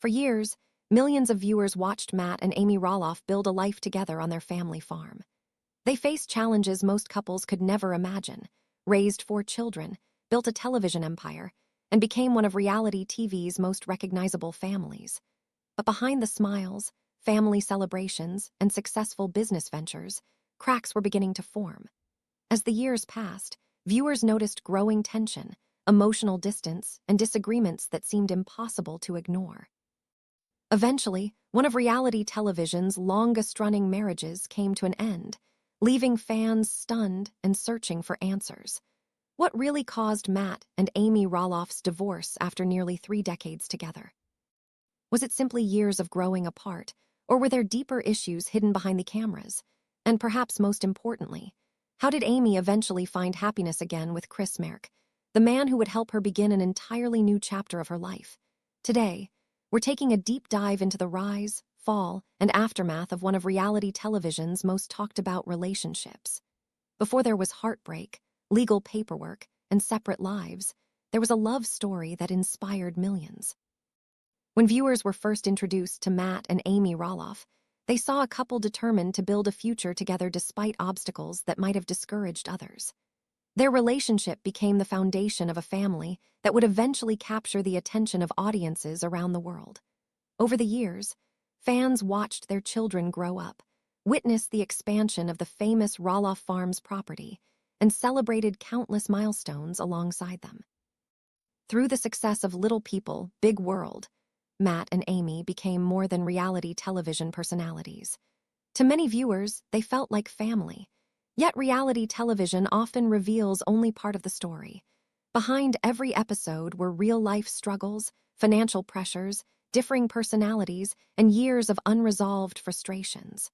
For years, millions of viewers watched Matt and Amy Roloff build a life together on their family farm. They faced challenges most couples could never imagine, raised 4 children, built a television empire, and became one of reality TV's most recognizable families. But behind the smiles, family celebrations, and successful business ventures, cracks were beginning to form. As the years passed, viewers noticed growing tension, emotional distance, and disagreements that seemed impossible to ignore. Eventually, one of reality television's longest-running marriages came to an end, leaving fans stunned and searching for answers. What really caused Matt and Amy Roloff's divorce after nearly 3 decades together? Was it simply years of growing apart, or were there deeper issues hidden behind the cameras? And perhaps most importantly, how did Amy eventually find happiness again with Chris Marek, the man who would help her begin an entirely new chapter of her life? Today, we're taking a deep dive into the rise, fall, and aftermath of one of reality television's most talked-about relationships. Before there was heartbreak, legal paperwork, and separate lives, there was a love story that inspired millions. When viewers were first introduced to Matt and Amy Roloff, they saw a couple determined to build a future together despite obstacles that might have discouraged others. Their relationship became the foundation of a family that would eventually capture the attention of audiences around the world. Over the years, fans watched their children grow up, witnessed the expansion of the famous Roloff Farms property, and celebrated countless milestones alongside them. Through the success of Little People, Big World, Matt and Amy became more than reality television personalities. To many viewers, they felt like family. Yet reality television often reveals only part of the story. Behind every episode were real-life struggles, financial pressures, differing personalities, and years of unresolved frustrations.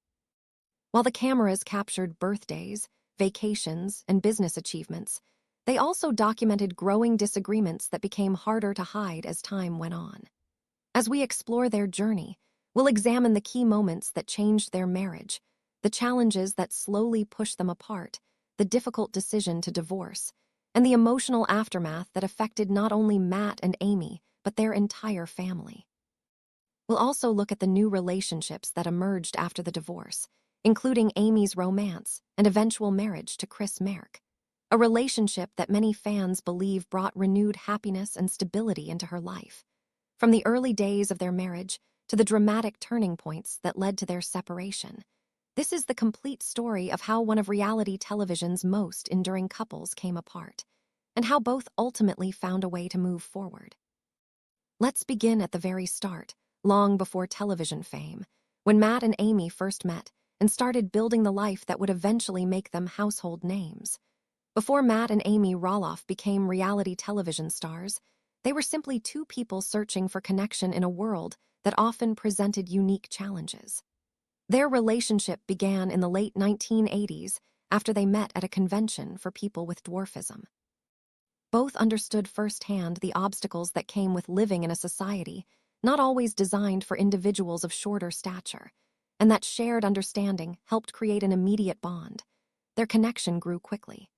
While the cameras captured birthdays, vacations, and business achievements, they also documented growing disagreements that became harder to hide as time went on. As we explore their journey, we'll examine the key moments that changed their marriage, the challenges that slowly pushed them apart, the difficult decision to divorce, and the emotional aftermath that affected not only Matt and Amy, but their entire family. We'll also look at the new relationships that emerged after the divorce, including Amy's romance and eventual marriage to Chris Marek, a relationship that many fans believe brought renewed happiness and stability into her life. From the early days of their marriage to the dramatic turning points that led to their separation, this is the complete story of how one of reality television's most enduring couples came apart, and how both ultimately found a way to move forward. Let's begin at the very start, long before television fame, when Matt and Amy first met and started building the life that would eventually make them household names. Before Matt and Amy Roloff became reality television stars, they were simply 2 people searching for connection in a world that often presented unique challenges. Their relationship began in the late 1980s after they met at a convention for people with dwarfism. Both understood firsthand the obstacles that came with living in a society not always designed for individuals of shorter stature, and that shared understanding helped create an immediate bond. Their connection grew quickly.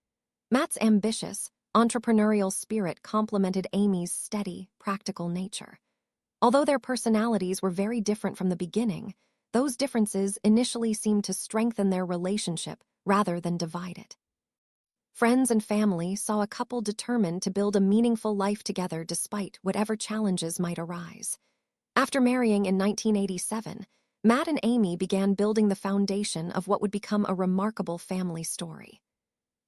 Matt's ambitious, entrepreneurial spirit complemented Amy's steady, practical nature. Although their personalities were very different from the beginning, those differences initially seemed to strengthen their relationship rather than divide it. Friends and family saw a couple determined to build a meaningful life together despite whatever challenges might arise. After marrying in 1987, Matt and Amy began building the foundation of what would become a remarkable family story.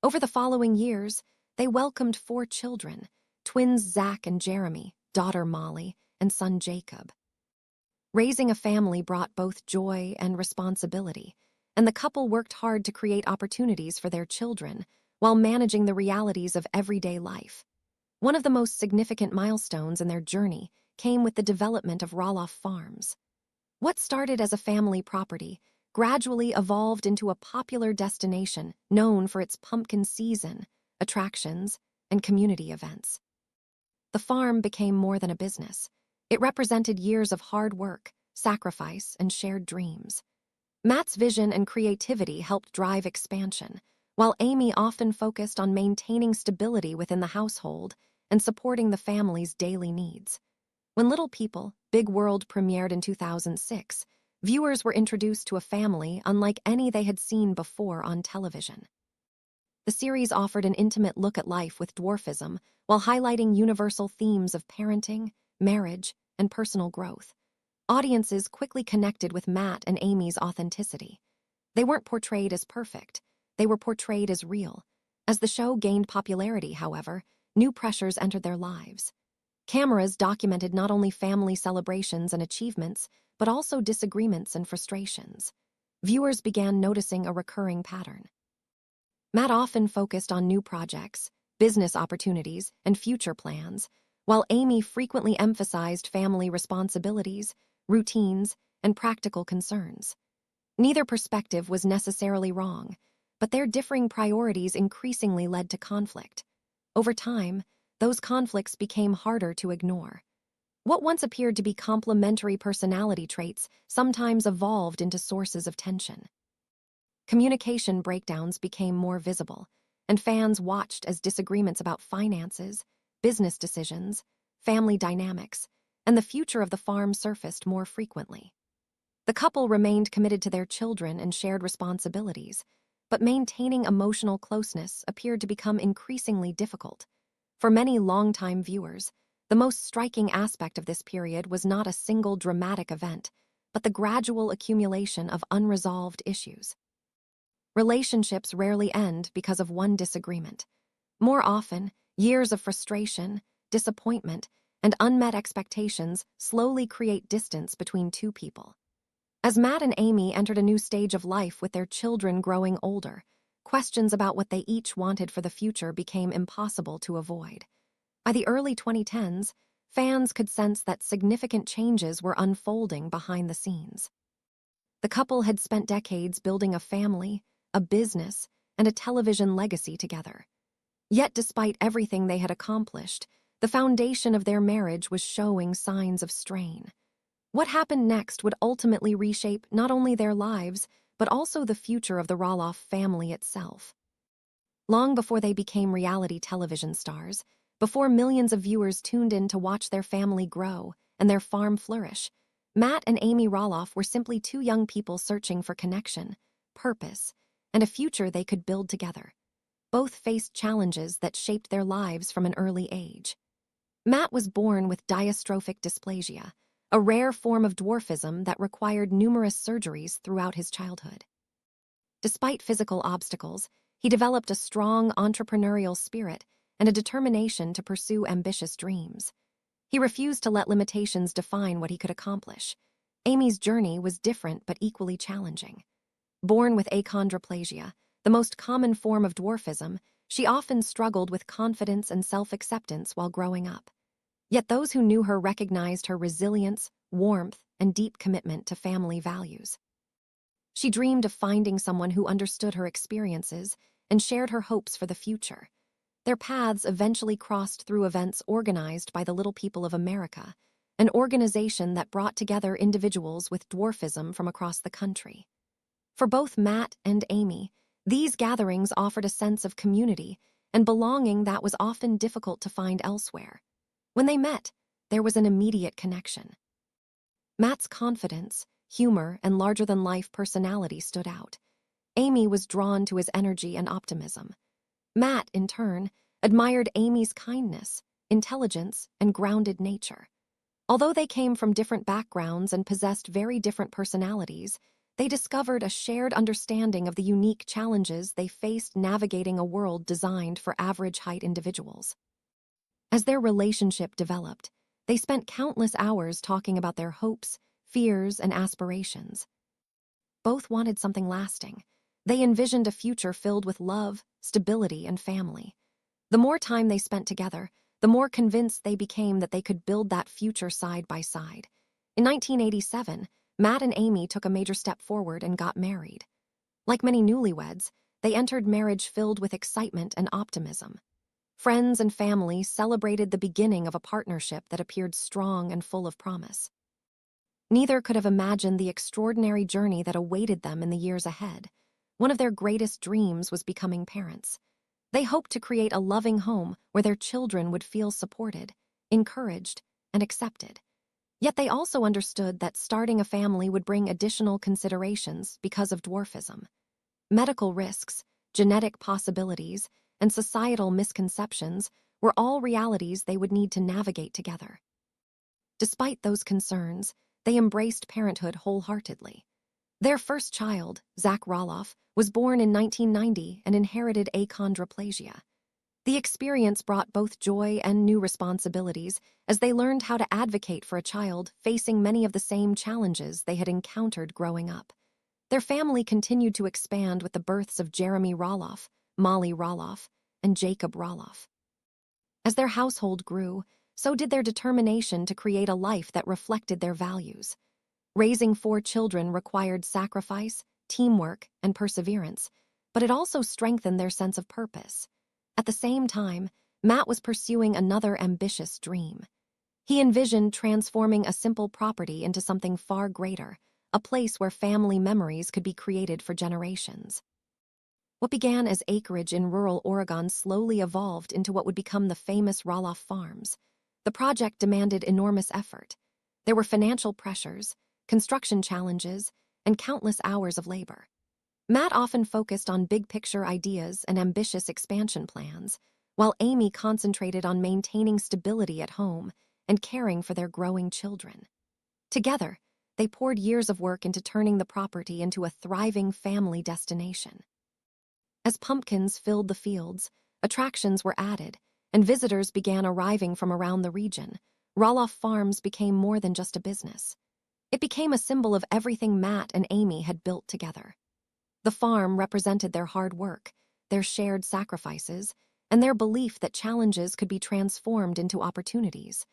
Over the following years, they welcomed 4 children, twins Zach and Jeremy, daughter Molly, and son Jacob. Raising a family brought both joy and responsibility, and the couple worked hard to create opportunities for their children while managing the realities of everyday life. One of the most significant milestones in their journey came with the development of Roloff Farms. What started as a family property gradually evolved into a popular destination known for its pumpkin season, attractions, and community events. The farm became more than a business. It represented years of hard work, sacrifice, and shared dreams. Matt's vision and creativity helped drive expansion, while Amy often focused on maintaining stability within the household and supporting the family's daily needs. When Little People, Big World premiered in 2006, viewers were introduced to a family unlike any they had seen before on television. The series offered an intimate look at life with dwarfism while highlighting universal themes of parenting, marriage, and personal growth. Audiences quickly connected with Matt and Amy's authenticity. They weren't portrayed as perfect, they were portrayed as real. As the show gained popularity, however, new pressures entered their lives. Cameras documented not only family celebrations and achievements, but also disagreements and frustrations. Viewers began noticing a recurring pattern. Matt often focused on new projects, business opportunities, and future plans, while Amy frequently emphasized family responsibilities, routines, and practical concerns. Neither perspective was necessarily wrong, but their differing priorities increasingly led to conflict. Over time, those conflicts became harder to ignore. What once appeared to be complementary personality traits sometimes evolved into sources of tension. Communication breakdowns became more visible, and fans watched as disagreements about finances, business decisions, family dynamics, and the future of the farm surfaced more frequently. The couple remained committed to their children and shared responsibilities, but maintaining emotional closeness appeared to become increasingly difficult. For many longtime viewers, the most striking aspect of this period was not a single dramatic event, but the gradual accumulation of unresolved issues. Relationships rarely end because of one disagreement. More often, years of frustration, disappointment, and unmet expectations slowly create distance between two people. As Matt and Amy entered a new stage of life with their children growing older, questions about what they each wanted for the future became impossible to avoid. By the early 2010s, fans could sense that significant changes were unfolding behind the scenes. The couple had spent decades building a family, a business, and a television legacy together. Yet despite everything they had accomplished, the foundation of their marriage was showing signs of strain. What happened next would ultimately reshape not only their lives, but also the future of the Roloff family itself. Long before they became reality television stars, before millions of viewers tuned in to watch their family grow and their farm flourish, Matt and Amy Roloff were simply two young people searching for connection, purpose, and a future they could build together. Both faced challenges that shaped their lives from an early age. Matt was born with diastrophic dysplasia, a rare form of dwarfism that required numerous surgeries throughout his childhood. Despite physical obstacles, he developed a strong entrepreneurial spirit and a determination to pursue ambitious dreams. He refused to let limitations define what he could accomplish. Amy's journey was different but equally challenging. Born with achondroplasia, the most common form of dwarfism, she often struggled with confidence and self-acceptance while growing up. Yet those who knew her recognized her resilience, warmth, and deep commitment to family values. She dreamed of finding someone who understood her experiences and shared her hopes for the future. Their paths eventually crossed through events organized by the Little People of America, an organization that brought together individuals with dwarfism from across the country. For both Matt and Amy, these gatherings offered a sense of community and belonging that was often difficult to find elsewhere. When they met, there was an immediate connection. Matt's confidence, humor, and larger-than-life personality stood out. Amy was drawn to his energy and optimism. Matt, in turn, admired Amy's kindness, intelligence, and grounded nature. Although they came from different backgrounds and possessed very different personalities, they discovered a shared understanding of the unique challenges they faced navigating a world designed for average-height individuals. As their relationship developed, they spent countless hours talking about their hopes, fears, and aspirations. Both wanted something lasting. They envisioned a future filled with love, stability, and family. The more time they spent together, the more convinced they became that they could build that future side by side. In 1987, Matt and Amy took a major step forward and got married. Like many newlyweds, they entered marriage filled with excitement and optimism. Friends and family celebrated the beginning of a partnership that appeared strong and full of promise. Neither could have imagined the extraordinary journey that awaited them in the years ahead. One of their greatest dreams was becoming parents. They hoped to create a loving home where their children would feel supported, encouraged, and accepted. Yet they also understood that starting a family would bring additional considerations because of dwarfism. Medical risks, genetic possibilities, and societal misconceptions were all realities they would need to navigate together. Despite those concerns, they embraced parenthood wholeheartedly. Their first child, Zach Roloff, was born in 1990 and inherited achondroplasia. The experience brought both joy and new responsibilities as they learned how to advocate for a child facing many of the same challenges they had encountered growing up. Their family continued to expand with the births of Jeremy Roloff, Molly Roloff, and Jacob Roloff. As their household grew, so did their determination to create a life that reflected their values. Raising 4 children required sacrifice, teamwork, and perseverance, but it also strengthened their sense of purpose. At the same time, Matt was pursuing another ambitious dream. He envisioned transforming a simple property into something far greater, a place where family memories could be created for generations. What began as acreage in rural Oregon slowly evolved into what would become the famous Roloff Farms. The project demanded enormous effort. There were financial pressures, construction challenges, and countless hours of labor. Matt often focused on big-picture ideas and ambitious expansion plans, while Amy concentrated on maintaining stability at home and caring for their growing children. Together, they poured years of work into turning the property into a thriving family destination. As pumpkins filled the fields, attractions were added, and visitors began arriving from around the region. Roloff Farms became more than just a business. It became a symbol of everything Matt and Amy had built together. The farm represented their hard work, their shared sacrifices, and their belief that challenges could be transformed into opportunities.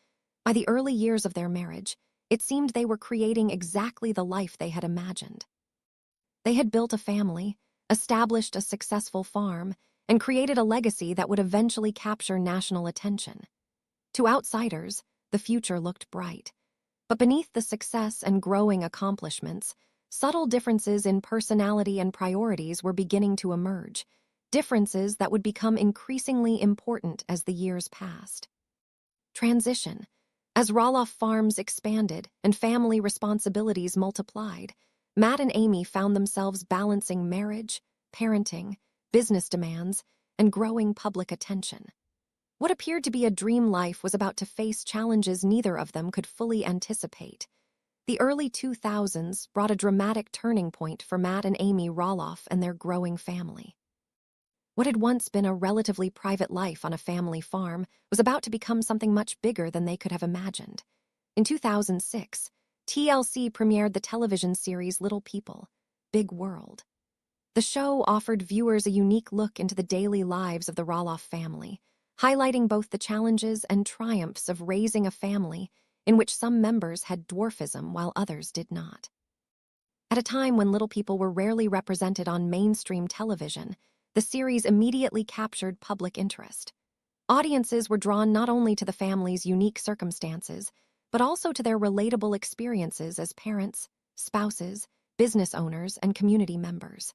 By the early years of their marriage, it seemed they were creating exactly the life they had imagined. They had built a family, established a successful farm, and created a legacy that would eventually capture national attention. To outsiders, the future looked bright. But beneath the success and growing accomplishments, subtle differences in personality and priorities were beginning to emerge, differences that would become increasingly important as the years passed. Transition. As Roloff Farms expanded and family responsibilities multiplied, Matt and Amy found themselves balancing marriage, parenting, business demands, and growing public attention. What appeared to be a dream life was about to face challenges neither of them could fully anticipate. The early 2000s brought a dramatic turning point for Matt and Amy Roloff and their growing family. What had once been a relatively private life on a family farm was about to become something much bigger than they could have imagined. In 2006, TLC premiered the television series Little People, Big World. The show offered viewers a unique look into the daily lives of the Roloff family, highlighting both the challenges and triumphs of raising a family in which some members had dwarfism while others did not. At a time when Little People were rarely represented on mainstream television, the series immediately captured public interest. Audiences were drawn not only to the family's unique circumstances, but also to their relatable experiences as parents, spouses, business owners, and community members.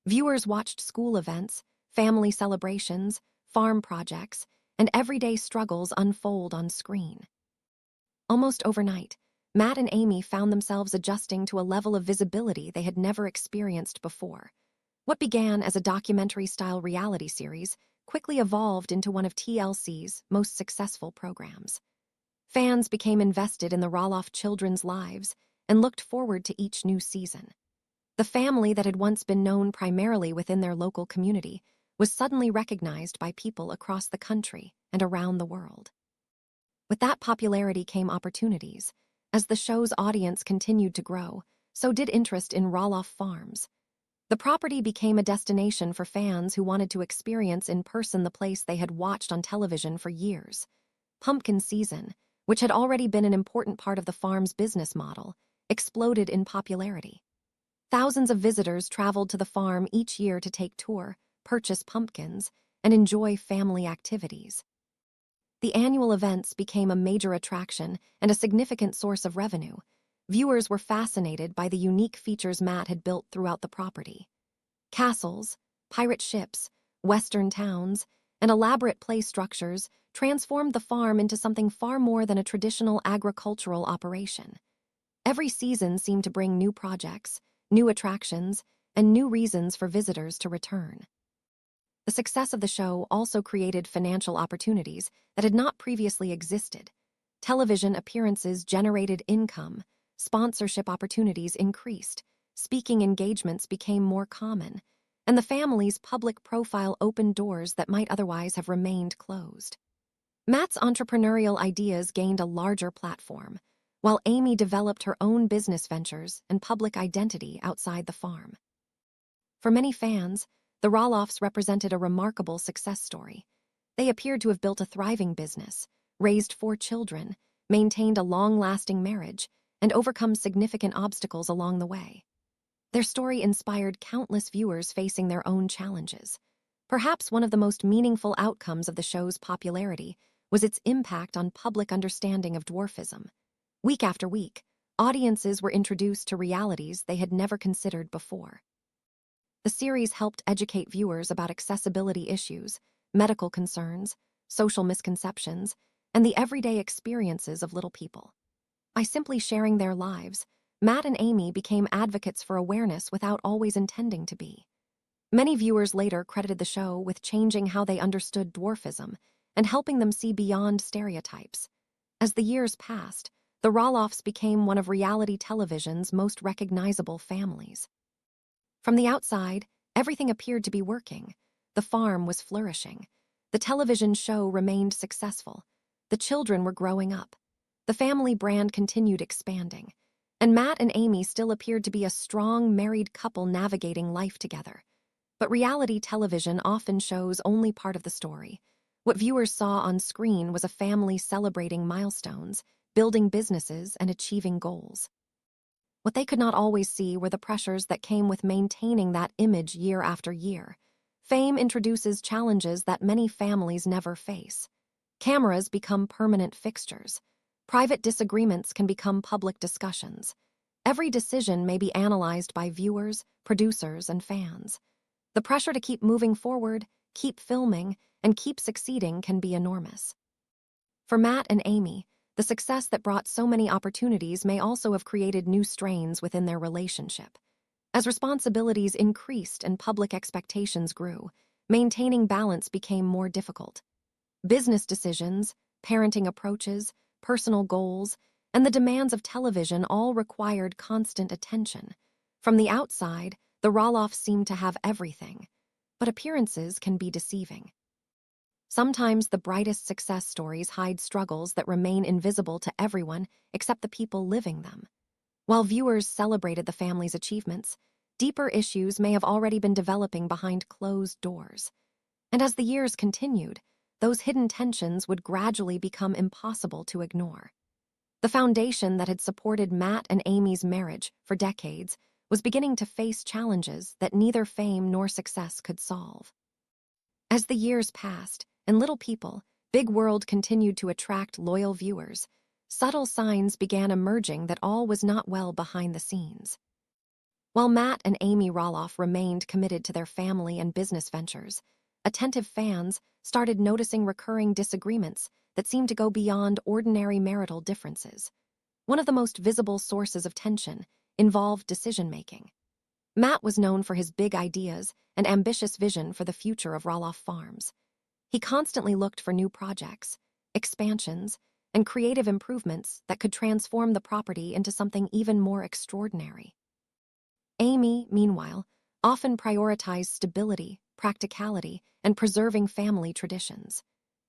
Viewers watched school events, family celebrations, farm projects, and everyday struggles unfold on screen. Almost overnight, Matt and Amy found themselves adjusting to a level of visibility they had never experienced before. What began as a documentary-style reality series quickly evolved into one of TLC's most successful programs. Fans became invested in the Roloff children's lives and looked forward to each new season. The family that had once been known primarily within their local community was suddenly recognized by people across the country and around the world. With that popularity came opportunities. As the show's audience continued to grow, so did interest in Roloff Farms. The property became a destination for fans who wanted to experience in person the place they had watched on television for years. Pumpkin season, which had already been an important part of the farm's business model, exploded in popularity. Thousands of visitors traveled to the farm each year to take tour, purchase pumpkins, and enjoy family activities. The annual events became a major attraction and a significant source of revenue. Viewers were fascinated by the unique features Matt had built throughout the property. Castles, pirate ships, western towns, and elaborate play structures transformed the farm into something far more than a traditional agricultural operation. Every season seemed to bring new projects, new attractions, and new reasons for visitors to return. The success of the show also created financial opportunities that had not previously existed. Television appearances generated income, sponsorship opportunities increased, speaking engagements became more common, and the family's public profile opened doors that might otherwise have remained closed. Matt's entrepreneurial ideas gained a larger platform, while Amy developed her own business ventures and public identity outside the farm. For many fans, the Roloffs represented a remarkable success story. They appeared to have built a thriving business, raised 4 children, maintained a long-lasting marriage, and overcome significant obstacles along the way. Their story inspired countless viewers facing their own challenges. Perhaps one of the most meaningful outcomes of the show's popularity was its impact on public understanding of dwarfism. Week after week, audiences were introduced to realities they had never considered before. The series helped educate viewers about accessibility issues, medical concerns, social misconceptions, and the everyday experiences of little people. By simply sharing their lives, Matt and Amy became advocates for awareness without always intending to be. Many viewers later credited the show with changing how they understood dwarfism and helping them see beyond stereotypes. As the years passed, the Roloffs became one of reality television's most recognizable families. From the outside, everything appeared to be working. The farm was flourishing. The television show remained successful. The children were growing up. The family brand continued expanding. And Matt and Amy still appeared to be a strong, married couple navigating life together. But reality television often shows only part of the story. What viewers saw on screen was a family celebrating milestones, building businesses, and achieving goals. What they could not always see were the pressures that came with maintaining that image year after year. Fame introduces challenges that many families never face. Cameras become permanent fixtures. Private disagreements can become public discussions. Every decision may be analyzed by viewers, producers, and fans. The pressure to keep moving forward, keep filming, and keep succeeding can be enormous. For Matt and Amy, the success that brought so many opportunities may also have created new strains within their relationship. As responsibilities increased and public expectations grew, maintaining balance became more difficult. Business decisions, parenting approaches, personal goals, and the demands of television all required constant attention. From the outside, the Roloffs seemed to have everything, but appearances can be deceiving. Sometimes the brightest success stories hide struggles that remain invisible to everyone except the people living them. While viewers celebrated the family's achievements, deeper issues may have already been developing behind closed doors. And as the years continued, those hidden tensions would gradually become impossible to ignore. The foundation that had supported Matt and Amy's marriage for decades was beginning to face challenges that neither fame nor success could solve. As the years passed, and Little People, Big World continued to attract loyal viewers, subtle signs began emerging that all was not well behind the scenes. While Matt and Amy Roloff remained committed to their family and business ventures, attentive fans started noticing recurring disagreements that seemed to go beyond ordinary marital differences. One of the most visible sources of tension involved decision-making. Matt was known for his big ideas and ambitious vision for the future of Roloff Farms. He constantly looked for new projects, expansions, and creative improvements that could transform the property into something even more extraordinary. Amy, meanwhile, often prioritized stability, practicality, and preserving family traditions.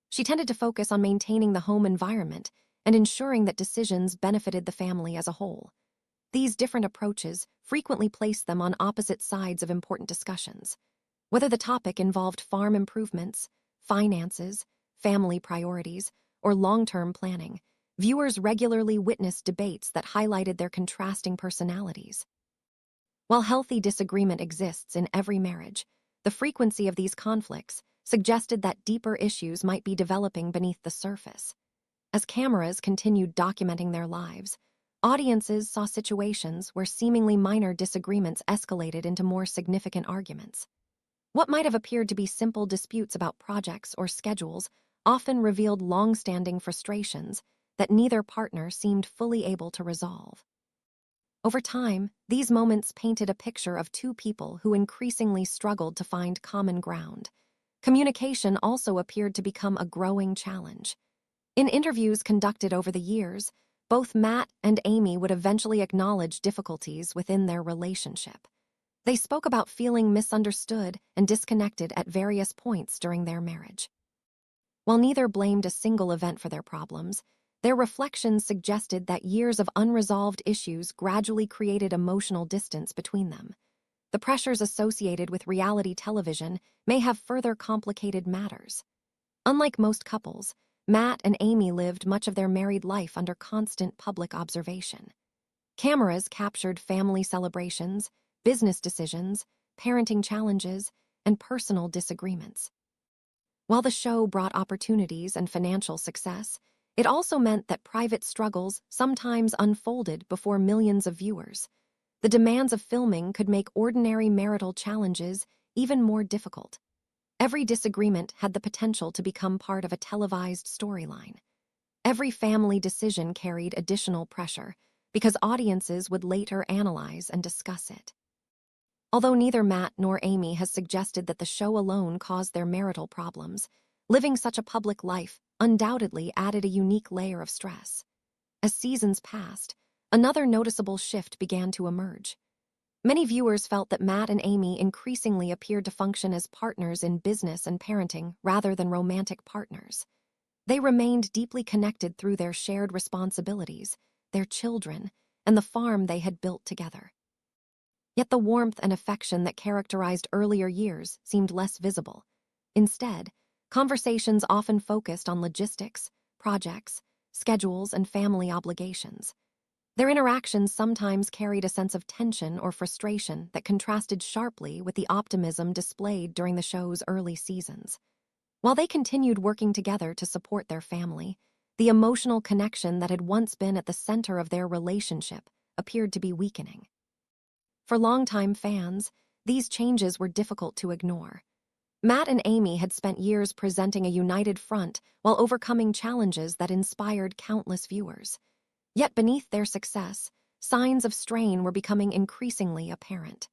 She tended to focus on maintaining the home environment and ensuring that decisions benefited the family as a whole. These different approaches frequently placed them on opposite sides of important discussions. Whether the topic involved farm improvements, finances, family priorities, or long-term planning, viewers regularly witnessed debates that highlighted their contrasting personalities. While healthy disagreement exists in every marriage, the frequency of these conflicts suggested that deeper issues might be developing beneath the surface. As cameras continued documenting their lives, audiences saw situations where seemingly minor disagreements escalated into more significant arguments. What might have appeared to be simple disputes about projects or schedules often revealed long-standing frustrations that neither partner seemed fully able to resolve. Over time, these moments painted a picture of two people who increasingly struggled to find common ground. Communication also appeared to become a growing challenge. In interviews conducted over the years, both Matt and Amy would eventually acknowledge difficulties within their relationship. They spoke about feeling misunderstood and disconnected at various points during their marriage. While neither blamed a single event for their problems, their reflections suggested that years of unresolved issues gradually created emotional distance between them. The pressures associated with reality television may have further complicated matters. Unlike most couples, Matt and Amy lived much of their married life under constant public observation. Cameras captured family celebrations, business decisions, parenting challenges, and personal disagreements. While the show brought opportunities and financial success, it also meant that private struggles sometimes unfolded before millions of viewers. The demands of filming could make ordinary marital challenges even more difficult. Every disagreement had the potential to become part of a televised storyline. Every family decision carried additional pressure because audiences would later analyze and discuss it. Although neither Matt nor Amy has suggested that the show alone caused their marital problems, living such a public life undoubtedly added a unique layer of stress. As seasons passed, another noticeable shift began to emerge. Many viewers felt that Matt and Amy increasingly appeared to function as partners in business and parenting rather than romantic partners. They remained deeply connected through their shared responsibilities, their children, and the farm they had built together. Yet the warmth and affection that characterized earlier years seemed less visible. Instead, conversations often focused on logistics, projects, schedules, and family obligations. Their interactions sometimes carried a sense of tension or frustration that contrasted sharply with the optimism displayed during the show's early seasons. While they continued working together to support their family, the emotional connection that had once been at the center of their relationship appeared to be weakening. For longtime fans, these changes were difficult to ignore. Matt and Amy had spent years presenting a united front while overcoming challenges that inspired countless viewers. Yet beneath their success, signs of strain were becoming increasingly apparent.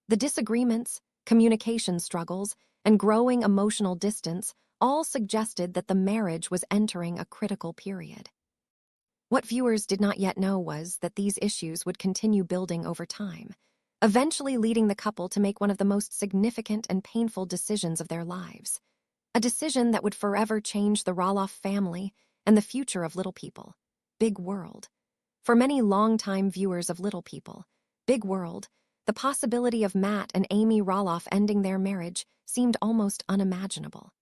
The disagreements, communication struggles, and growing emotional distance all suggested that the marriage was entering a critical period. What viewers did not yet know was that these issues would continue building over time, eventually leading the couple to make one of the most significant and painful decisions of their lives. A decision that would forever change the Roloff family and the future of Little People, Big World. For many longtime viewers of Little People, Big World, the possibility of Matt and Amy Roloff ending their marriage seemed almost unimaginable.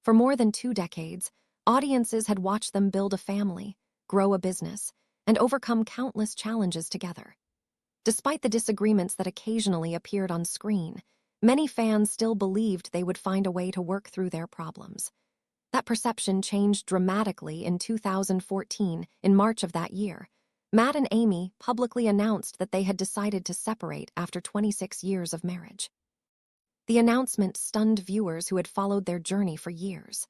For more than 2 decades, audiences had watched them build a family, grow a business, and overcome countless challenges together. Despite the disagreements that occasionally appeared on screen, many fans still believed they would find a way to work through their problems. That perception changed dramatically in 2014. In March of that year, Matt and Amy publicly announced that they had decided to separate after 26 years of marriage. The announcement stunned viewers who had followed their journey for years.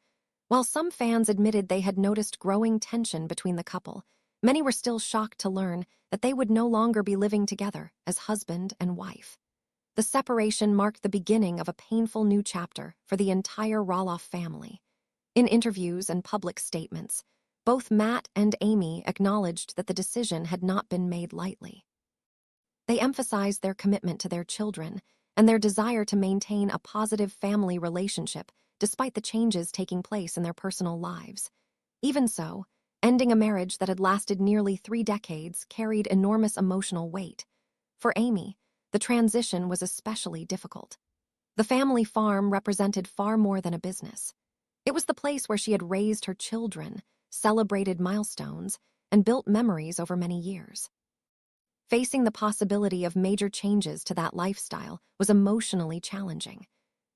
While some fans admitted they had noticed growing tension between the couple, many were still shocked to learn that they would no longer be living together as husband and wife. The separation marked the beginning of a painful new chapter for the entire Roloff family. In interviews and public statements, both Matt and Amy acknowledged that the decision had not been made lightly. They emphasized their commitment to their children and their desire to maintain a positive family relationship despite the changes taking place in their personal lives. Even so, ending a marriage that had lasted nearly 3 decades carried enormous emotional weight. For Amy, the transition was especially difficult. The family farm represented far more than a business. It was the place where she had raised her children, celebrated milestones, and built memories over many years. Facing the possibility of major changes to that lifestyle was emotionally challenging.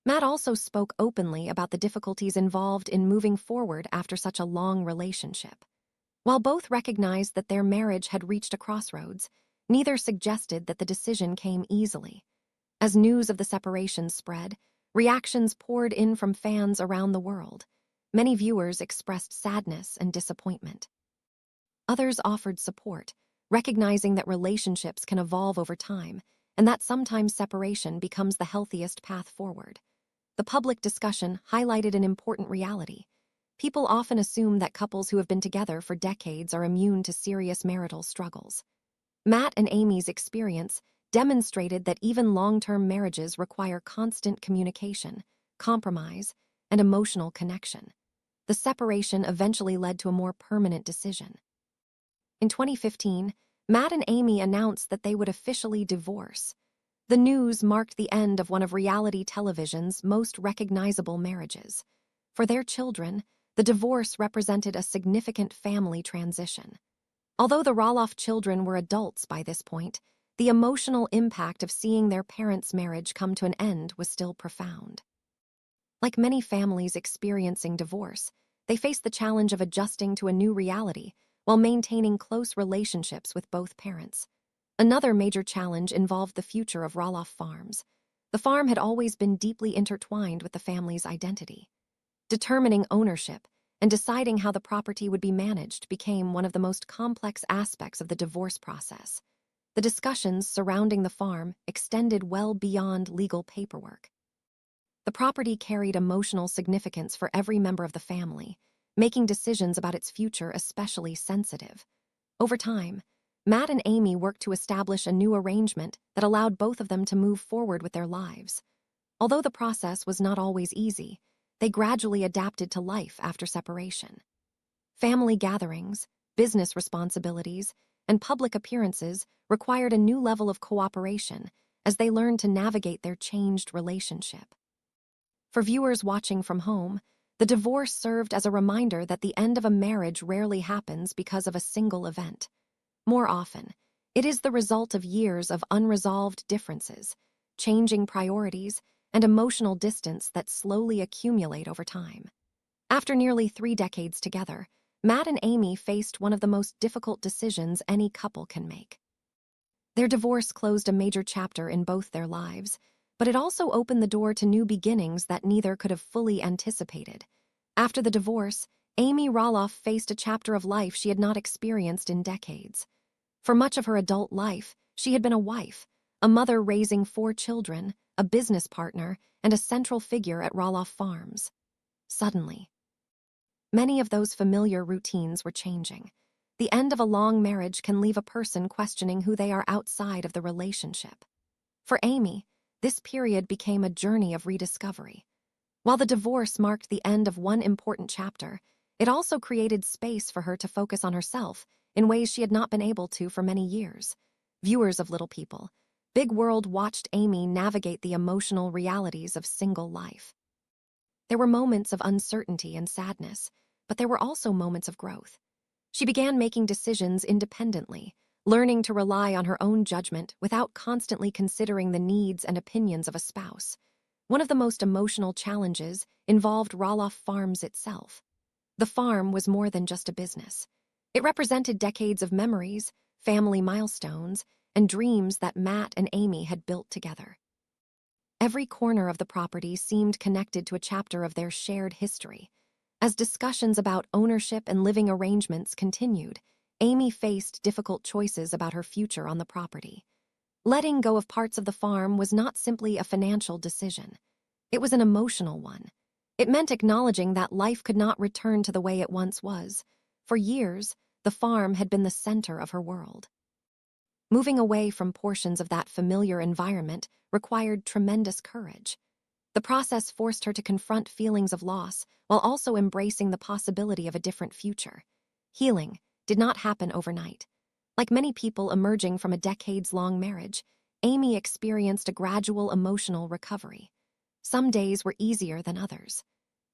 Matt also spoke openly about the difficulties involved in moving forward after such a long relationship. While both recognized that their marriage had reached a crossroads, neither suggested that the decision came easily. As news of the separation spread, Reactions poured in from fans around the world. Many viewers expressed sadness and disappointment. Others offered support, recognizing that relationships can evolve over time and that sometimes separation becomes the healthiest path forward. The public discussion highlighted an important reality. People often assume that couples who have been together for decades are immune to serious marital struggles. Matt and Amy's experience demonstrated that even long-term marriages require constant communication, compromise, and emotional connection. The separation eventually led to a more permanent decision. In 2015, Matt and Amy announced that they would officially divorce. The news marked the end of one of reality television's most recognizable marriages. For their children, the divorce represented a significant family transition. Although the Roloff children were adults by this point, the emotional impact of seeing their parents' marriage come to an end was still profound. Like many families experiencing divorce, they faced the challenge of adjusting to a new reality while maintaining close relationships with both parents. Another major challenge involved the future of Roloff Farms. The farm had always been deeply intertwined with the family's identity. Determining ownership and deciding how the property would be managed became one of the most complex aspects of the divorce process. The discussions surrounding the farm extended well beyond legal paperwork. The property carried emotional significance for every member of the family, making decisions about its future especially sensitive. Over time, Matt and Amy worked to establish a new arrangement that allowed both of them to move forward with their lives. Although the process was not always easy, they gradually adapted to life after separation. Family gatherings, business responsibilities, and public appearances required a new level of cooperation as they learned to navigate their changed relationship. For viewers watching from home, the divorce served as a reminder that the end of a marriage rarely happens because of a single event. More often, it is the result of years of unresolved differences, changing priorities, and emotional distance that slowly accumulate over time. After nearly 3 decades together, Matt and Amy faced one of the most difficult decisions any couple can make. Their divorce closed a major chapter in both their lives, but it also opened the door to new beginnings that neither could have fully anticipated. After the divorce, Amy Roloff faced a chapter of life she had not experienced in decades. For much of her adult life, she had been a wife, a mother raising 4 children, a business partner, and a central figure at Roloff Farms. Suddenly, many of those familiar routines were changing. The end of a long marriage can leave a person questioning who they are outside of the relationship. For Amy, this period became a journey of rediscovery. While the divorce marked the end of one important chapter, it also created space for her to focus on herself in ways she had not been able to for many years. Viewers of Little People, Big World watched Amy navigate the emotional realities of single life. There were moments of uncertainty and sadness, but there were also moments of growth. She began making decisions independently, learning to rely on her own judgment without constantly considering the needs and opinions of a spouse. One of the most emotional challenges involved Roloff Farms itself. The farm was more than just a business. It represented decades of memories, family milestones, and dreams that Matt and Amy had built together. Every corner of the property seemed connected to a chapter of their shared history. As discussions about ownership and living arrangements continued, Amy faced difficult choices about her future on the property. Letting go of parts of the farm was not simply a financial decision. It was an emotional one. It meant acknowledging that life could not return to the way it once was. For years, the farm had been the center of her world. Moving away from portions of that familiar environment required tremendous courage. The process forced her to confront feelings of loss while also embracing the possibility of a different future. Healing did not happen overnight. Like many people emerging from a decades-long marriage, Amy experienced a gradual emotional recovery. Some days were easier than others.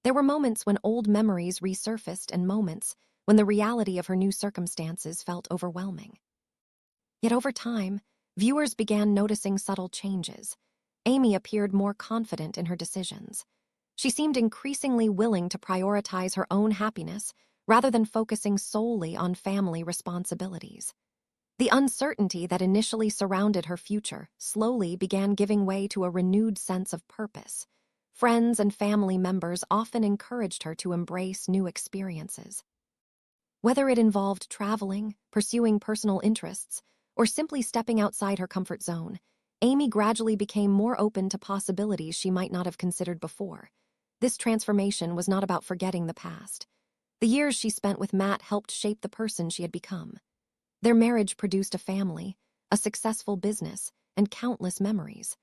There were moments when old memories resurfaced and moments when the reality of her new circumstances felt overwhelming. Yet over time, viewers began noticing subtle changes. Amy appeared more confident in her decisions. She seemed increasingly willing to prioritize her own happiness rather than focusing solely on family responsibilities. The uncertainty that initially surrounded her future slowly began giving way to a renewed sense of purpose. Friends and family members often encouraged her to embrace new experiences. Whether it involved traveling, pursuing personal interests, or simply stepping outside her comfort zone, Amy gradually became more open to possibilities she might not have considered before. This transformation was not about forgetting the past. The years she spent with Matt helped shape the person she had become. Their marriage produced a family, a successful business, and countless memories.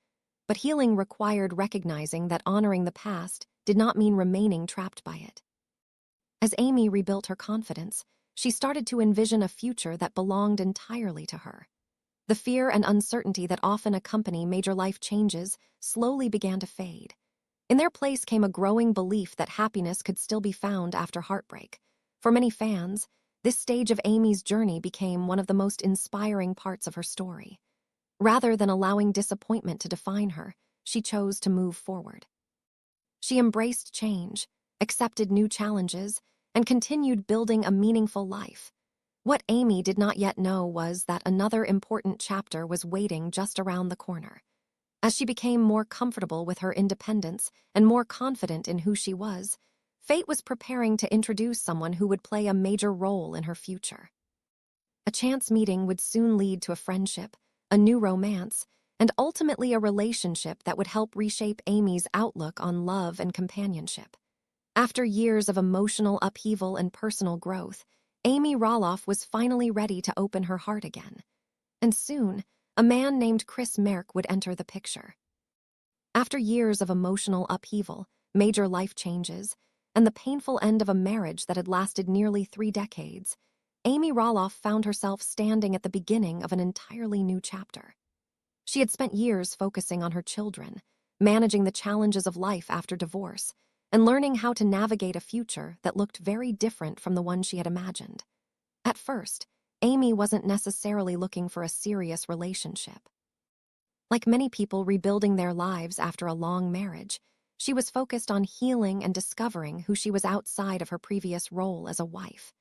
But healing required recognizing that honoring the past did not mean remaining trapped by it. As Amy rebuilt her confidence, she started to envision a future that belonged entirely to her. The fear and uncertainty that often accompany major life changes slowly began to fade. In their place came a growing belief that happiness could still be found after heartbreak. For many fans, this stage of Amy's journey became one of the most inspiring parts of her story. Rather than allowing disappointment to define her, she chose to move forward. She embraced change, accepted new challenges, and continued building a meaningful life. What Amy did not yet know was that another important chapter was waiting just around the corner. As she became more comfortable with her independence and more confident in who she was, fate was preparing to introduce someone who would play a major role in her future. A chance meeting would soon lead to a friendship, a new romance, and ultimately a relationship that would help reshape Amy's outlook on love and companionship. After years of emotional upheaval and personal growth, Amy Roloff was finally ready to open her heart again. And soon, a man named Chris Marek would enter the picture. After years of emotional upheaval, major life changes, and the painful end of a marriage that had lasted nearly 3 decades, Amy Roloff found herself standing at the beginning of an entirely new chapter. She had spent years focusing on her children, managing the challenges of life after divorce, and learning how to navigate a future that looked very different from the one she had imagined. At first, Amy wasn't necessarily looking for a serious relationship. Like many people rebuilding their lives after a long marriage, she was focused on healing and discovering who she was outside of her previous role as a wife.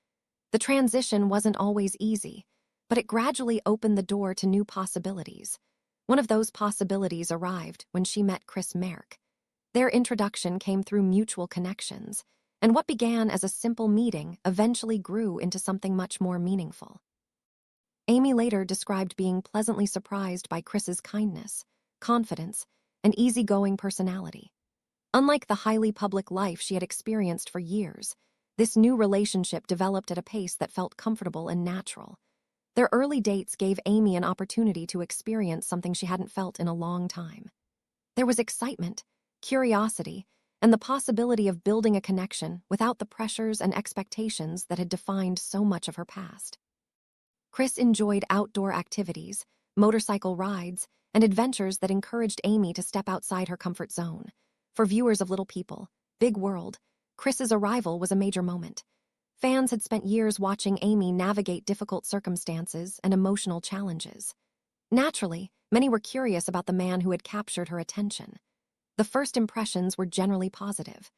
The transition wasn't always easy, but it gradually opened the door to new possibilities. One of those possibilities arrived when she met Chris Marek. Their introduction came through mutual connections, and what began as a simple meeting eventually grew into something much more meaningful. Amy later described being pleasantly surprised by Chris's kindness, confidence, and easygoing personality. Unlike the highly public life she had experienced for years, this new relationship developed at a pace that felt comfortable and natural. Their early dates gave Amy an opportunity to experience something she hadn't felt in a long time. There was excitement, curiosity, and the possibility of building a connection without the pressures and expectations that had defined so much of her past. Chris enjoyed outdoor activities, motorcycle rides, and adventures that encouraged Amy to step outside her comfort zone. For viewers of Little People, Big World, Chris's arrival was a major moment. Fans had spent years watching Amy navigate difficult circumstances and emotional challenges. Naturally, many were curious about the man who had captured her attention. The first impressions were generally positive.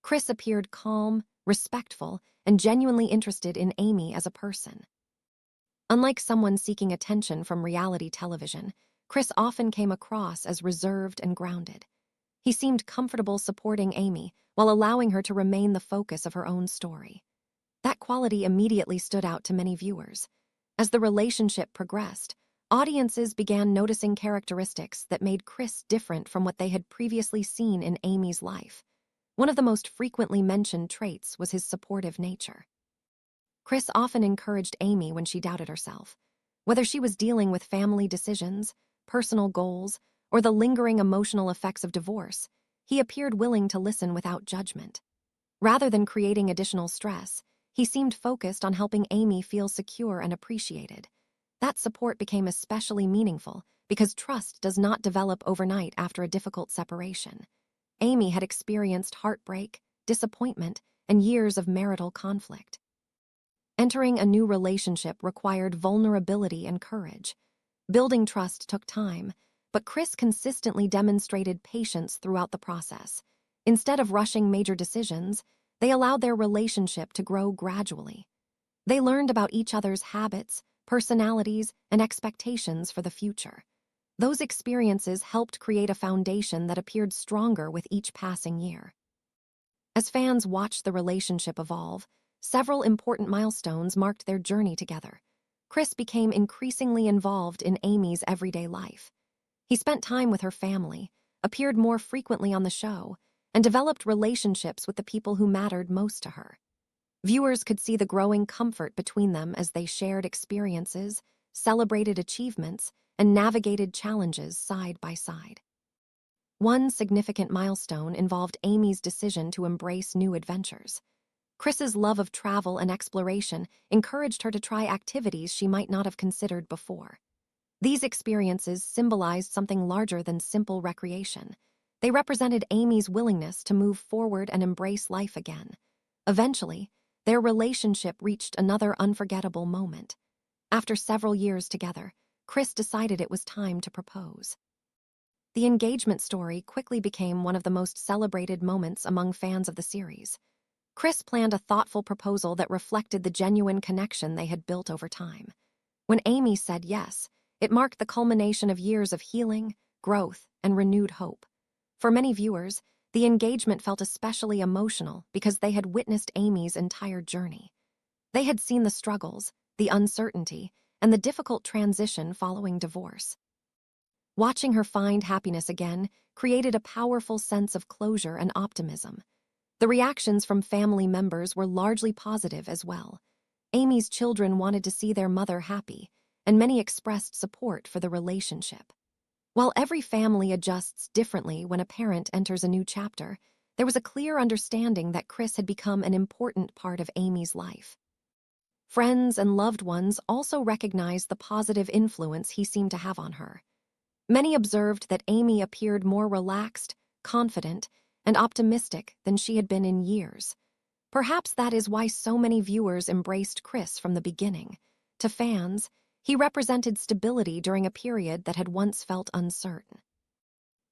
Chris appeared calm, respectful, and genuinely interested in Amy as a person. Unlike someone seeking attention from reality television, Chris often came across as reserved and grounded. He seemed comfortable supporting Amy while allowing her to remain the focus of her own story. That quality immediately stood out to many viewers. As the relationship progressed, audiences began noticing characteristics that made Chris different from what they had previously seen in Amy's life. One of the most frequently mentioned traits was his supportive nature. Chris often encouraged Amy when she doubted herself. Whether she was dealing with family decisions, personal goals, or the lingering emotional effects of divorce, he appeared willing to listen without judgment. Rather than creating additional stress, he seemed focused on helping Amy feel secure and appreciated. That support became especially meaningful because trust does not develop overnight after a difficult separation. Amy had experienced heartbreak, disappointment, and years of marital conflict. Entering a new relationship required vulnerability and courage. Building trust took time, but Chris consistently demonstrated patience throughout the process. Instead of rushing major decisions, they allowed their relationship to grow gradually. They learned about each other's habits, personalities, and expectations for the future. Those experiences helped create a foundation that appeared stronger with each passing year. As fans watched the relationship evolve, several important milestones marked their journey together. Chris became increasingly involved in Amy's everyday life. He spent time with her family, appeared more frequently on the show, and developed relationships with the people who mattered most to her. Viewers could see the growing comfort between them as they shared experiences, celebrated achievements, and navigated challenges side by side. One significant milestone involved Amy's decision to embrace new adventures. Chris's love of travel and exploration encouraged her to try activities she might not have considered before. These experiences symbolized something larger than simple recreation. They represented Amy's willingness to move forward and embrace life again. Eventually, their relationship reached another unforgettable moment. After several years together, Chris decided it was time to propose. The engagement story quickly became one of the most celebrated moments among fans of the series. Chris planned a thoughtful proposal that reflected the genuine connection they had built over time. When Amy said yes, it marked the culmination of years of healing, growth, and renewed hope. For many viewers, the engagement felt especially emotional because they had witnessed Amy's entire journey. They had seen the struggles, the uncertainty, and the difficult transition following divorce. Watching her find happiness again created a powerful sense of closure and optimism. The reactions from family members were largely positive as well. Amy's children wanted to see their mother happy, and many expressed support for the relationship. While every family adjusts differently when a parent enters a new chapter, there was a clear understanding that Chris had become an important part of Amy's life. Friends and loved ones also recognized the positive influence he seemed to have on her. Many observed that Amy appeared more relaxed, confident, and optimistic than she had been in years. Perhaps that is why so many viewers embraced Chris from the beginning. To fans, he represented stability during a period that had once felt uncertain.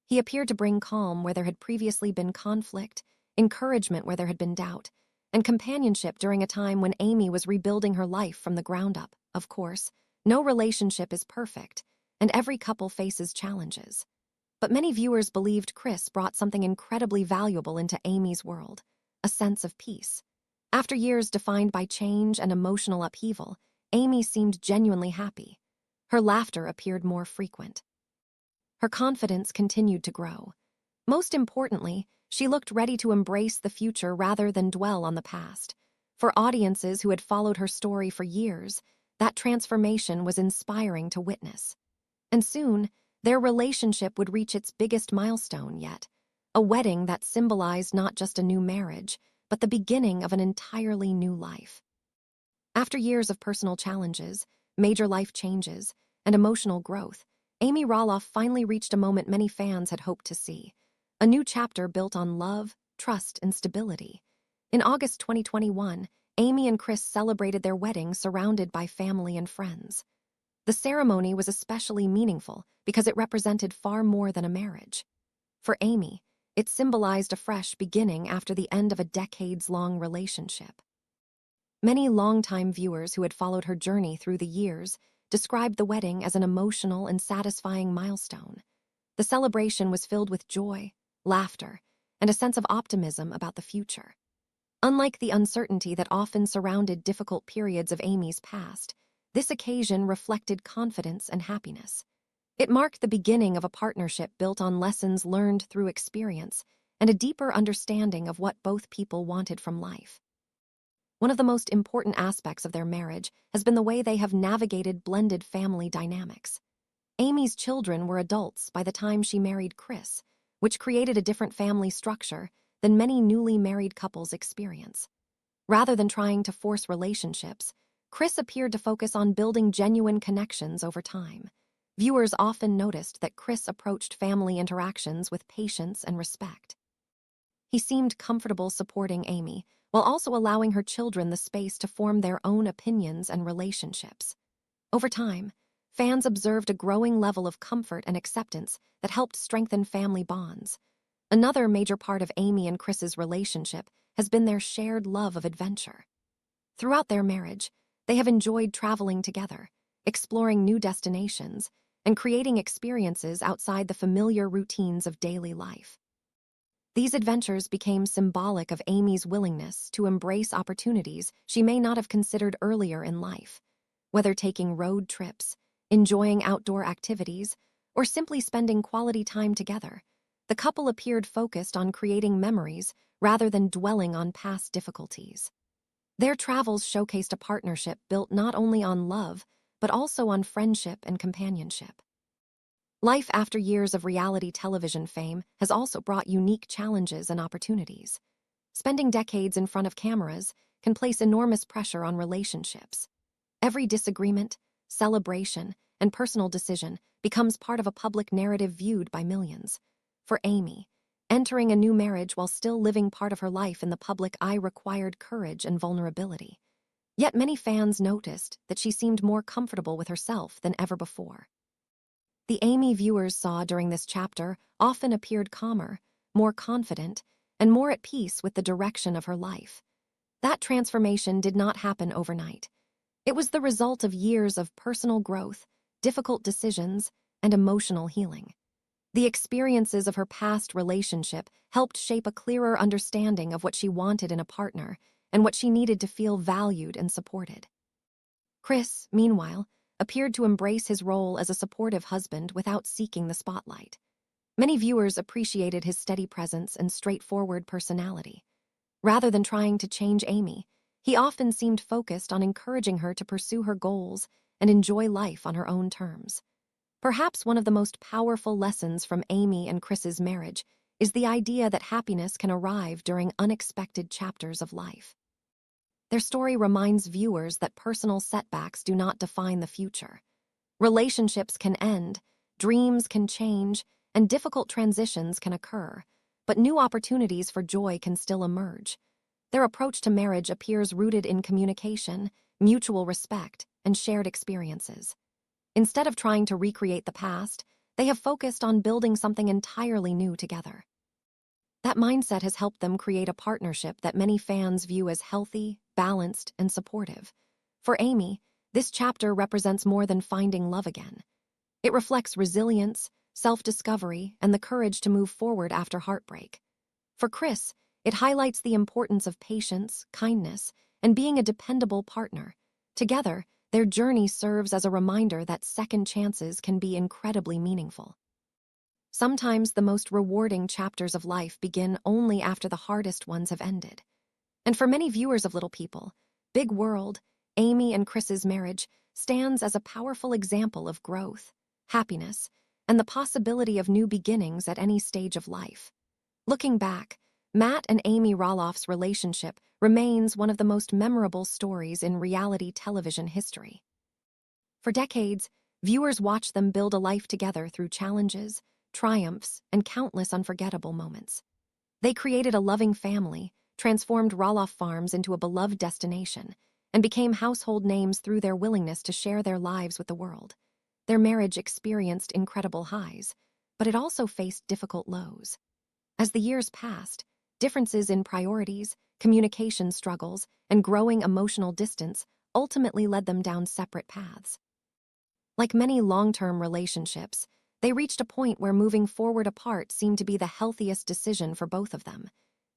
He appeared to bring calm where there had previously been conflict, encouragement where there had been doubt, and companionship during a time when Amy was rebuilding her life from the ground up. Of course, no relationship is perfect, and every couple faces challenges. But many viewers believed Chris brought something incredibly valuable into Amy's world, a sense of peace. After years defined by change and emotional upheaval, Amy seemed genuinely happy. Her laughter appeared more frequent. Her confidence continued to grow. Most importantly, she looked ready to embrace the future rather than dwell on the past. For audiences who had followed her story for years, that transformation was inspiring to witness. And soon, their relationship would reach its biggest milestone yet, a wedding that symbolized not just a new marriage, but the beginning of an entirely new life. After years of personal challenges, major life changes, and emotional growth, Amy Roloff finally reached a moment many fans had hoped to see. A new chapter built on love, trust, and stability. In August 2021, Amy and Chris celebrated their wedding surrounded by family and friends. The ceremony was especially meaningful because it represented far more than a marriage. For Amy, it symbolized a fresh beginning after the end of a decades-long relationship. Many longtime viewers who had followed her journey through the years described the wedding as an emotional and satisfying milestone. The celebration was filled with joy, laughter, and a sense of optimism about the future. Unlike the uncertainty that often surrounded difficult periods of Amy's past, this occasion reflected confidence and happiness. It marked the beginning of a partnership built on lessons learned through experience and a deeper understanding of what both people wanted from life. One of the most important aspects of their marriage has been the way they have navigated blended family dynamics. Amy's children were adults by the time she married Chris, which created a different family structure than many newly married couples experience. Rather than trying to force relationships, Chris appeared to focus on building genuine connections over time. Viewers often noticed that Chris approached family interactions with patience and respect. He seemed comfortable supporting Amy, while also allowing her children the space to form their own opinions and relationships. Over time, fans observed a growing level of comfort and acceptance that helped strengthen family bonds. Another major part of Amy and Chris's relationship has been their shared love of adventure. Throughout their marriage, they have enjoyed traveling together, exploring new destinations, and creating experiences outside the familiar routines of daily life. These adventures became symbolic of Amy's willingness to embrace opportunities she may not have considered earlier in life. Whether taking road trips, enjoying outdoor activities, or simply spending quality time together, the couple appeared focused on creating memories rather than dwelling on past difficulties. Their travels showcased a partnership built not only on love, but also on friendship and companionship. Life after years of reality television fame has also brought unique challenges and opportunities. Spending decades in front of cameras can place enormous pressure on relationships. Every disagreement, celebration, and personal decision becomes part of a public narrative viewed by millions. For Amy, entering a new marriage while still living part of her life in the public eye required courage and vulnerability. Yet many fans noticed that she seemed more comfortable with herself than ever before. The Amy viewers saw during this chapter often appeared calmer, more confident, and more at peace with the direction of her life. That transformation did not happen overnight. It was the result of years of personal growth, difficult decisions, and emotional healing. The experiences of her past relationship helped shape a clearer understanding of what she wanted in a partner and what she needed to feel valued and supported. Chris, meanwhile, appeared to embrace his role as a supportive husband without seeking the spotlight. Many viewers appreciated his steady presence and straightforward personality. Rather than trying to change Amy, he often seemed focused on encouraging her to pursue her goals and enjoy life on her own terms. Perhaps one of the most powerful lessons from Amy and Chris's marriage is the idea that happiness can arrive during unexpected chapters of life. Their story reminds viewers that personal setbacks do not define the future. Relationships can end, dreams can change, and difficult transitions can occur, but new opportunities for joy can still emerge. Their approach to marriage appears rooted in communication, mutual respect, and shared experiences. Instead of trying to recreate the past, they have focused on building something entirely new together. That mindset has helped them create a partnership that many fans view as healthy, balanced, and supportive. For Amy, this chapter represents more than finding love again. It reflects resilience, self-discovery, and the courage to move forward after heartbreak. For Chris, it highlights the importance of patience, kindness, and being a dependable partner. Together, their journey serves as a reminder that second chances can be incredibly meaningful. Sometimes the most rewarding chapters of life begin only after the hardest ones have ended. And for many viewers of Little People, Big World, Amy and Chris's marriage stands as a powerful example of growth, happiness, and the possibility of new beginnings at any stage of life. Looking back, Matt and Amy Roloff's relationship remains one of the most memorable stories in reality television history. For decades, viewers watched them build a life together through challenges, triumphs, and countless unforgettable moments. They created a loving family, transformed Roloff Farms into a beloved destination, and became household names through their willingness to share their lives with the world. Their marriage experienced incredible highs, but it also faced difficult lows. As the years passed, differences in priorities, communication struggles, and growing emotional distance ultimately led them down separate paths. Like many long-term relationships, they reached a point where moving forward apart seemed to be the healthiest decision for both of them.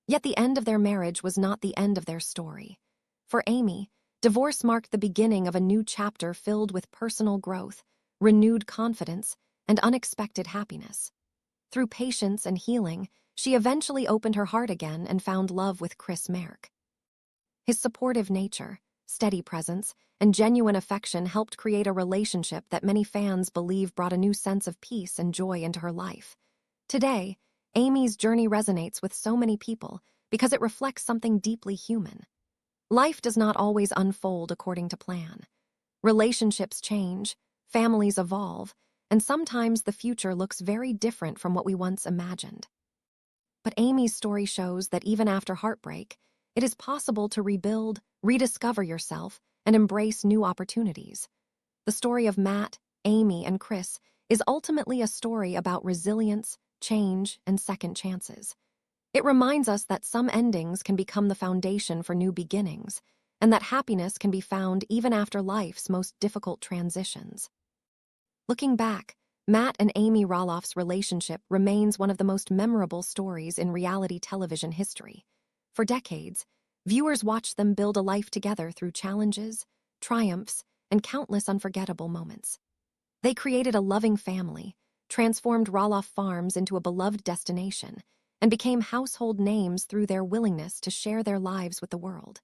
Yet the end of their marriage was not the end of their story. For Amy, divorce marked the beginning of a new chapter filled with personal growth, renewed confidence, and unexpected happiness. Through patience and healing, she eventually opened her heart again and found love with Chris Marek. His supportive nature, steady presence, and genuine affection helped create a relationship that many fans believe brought a new sense of peace and joy into her life. Today, Amy's journey resonates with so many people because it reflects something deeply human. Life does not always unfold according to plan. Relationships change, families evolve, and sometimes the future looks very different from what we once imagined. But Amy's story shows that even after heartbreak, it is possible to rebuild, rediscover yourself, and embrace new opportunities. The story of Matt, Amy, and Chris is ultimately a story about resilience, change, and second chances. It reminds us that some endings can become the foundation for new beginnings, and that happiness can be found even after life's most difficult transitions. Looking back, Matt and Amy Roloff's relationship remains one of the most memorable stories in reality television history. For decades, viewers watched them build a life together through challenges, triumphs, and countless unforgettable moments. They created a loving family, transformed Roloff Farms into a beloved destination, and became household names through their willingness to share their lives with the world.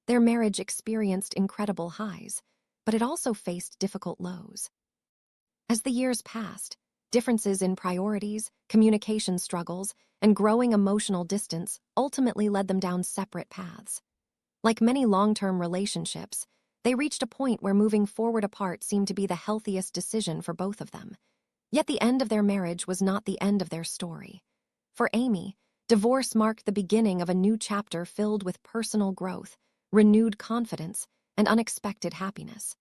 Their marriage experienced incredible highs, but it also faced difficult lows. As the years passed, differences in priorities, communication struggles, and growing emotional distance ultimately led them down separate paths. Like many long-term relationships, they reached a point where moving forward apart seemed to be the healthiest decision for both of them. Yet the end of their marriage was not the end of their story. For Amy, divorce marked the beginning of a new chapter filled with personal growth, renewed confidence, and unexpected happiness.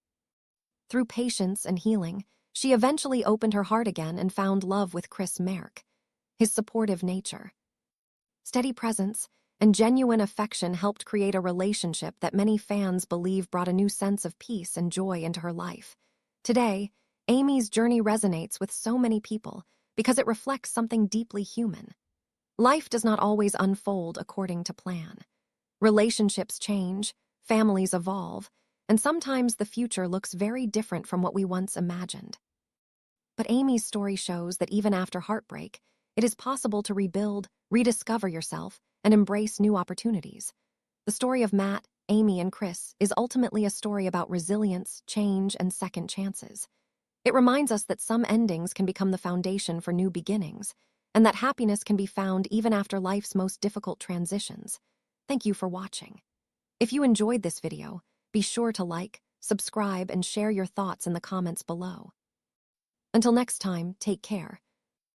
Through patience and healing, she eventually opened her heart again and found love with Chris Marek. His supportive nature, steady presence, and genuine affection helped create a relationship that many fans believe brought a new sense of peace and joy into her life. Today, Amy's journey resonates with so many people because it reflects something deeply human. Life does not always unfold according to plan. Relationships change, families evolve, and sometimes the future looks very different from what we once imagined. But Amy's story shows that even after heartbreak, it is possible to rebuild, rediscover yourself, and embrace new opportunities. The story of Matt, Amy, and Chris is ultimately a story about resilience, change, and second chances. It reminds us that some endings can become the foundation for new beginnings, and that happiness can be found even after life's most difficult transitions. Thank you for watching. If you enjoyed this video, be sure to like, subscribe, and share your thoughts in the comments below. Until next time, take care.